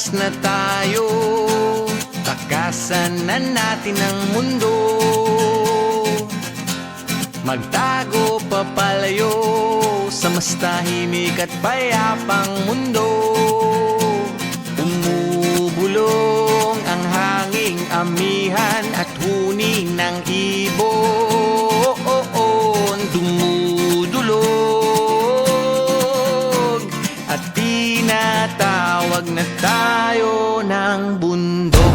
Lumakas na tayo, takasan na natin ang mundo. Magtago papalayo sa mas tahimik at payapang mundo. Umubulong ang hanging amihan at huni ng ibon. Dumudulog at tinatawag na tayo ng bundok.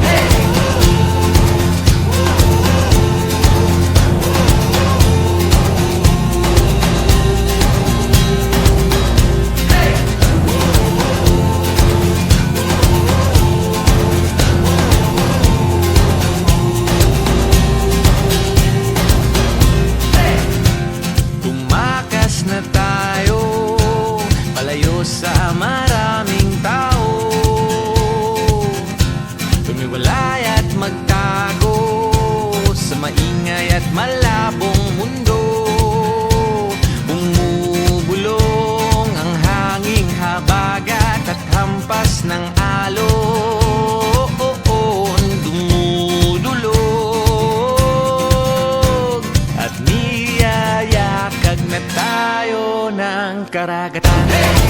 Na tayo, palayo sa maraming tao. Tumiwalay at magtago sa maingay at malabong mundo. Bumubulong ang hanging habagat at hampas ng alon. Dumudulog at niyayakag na tayo ng karagatan.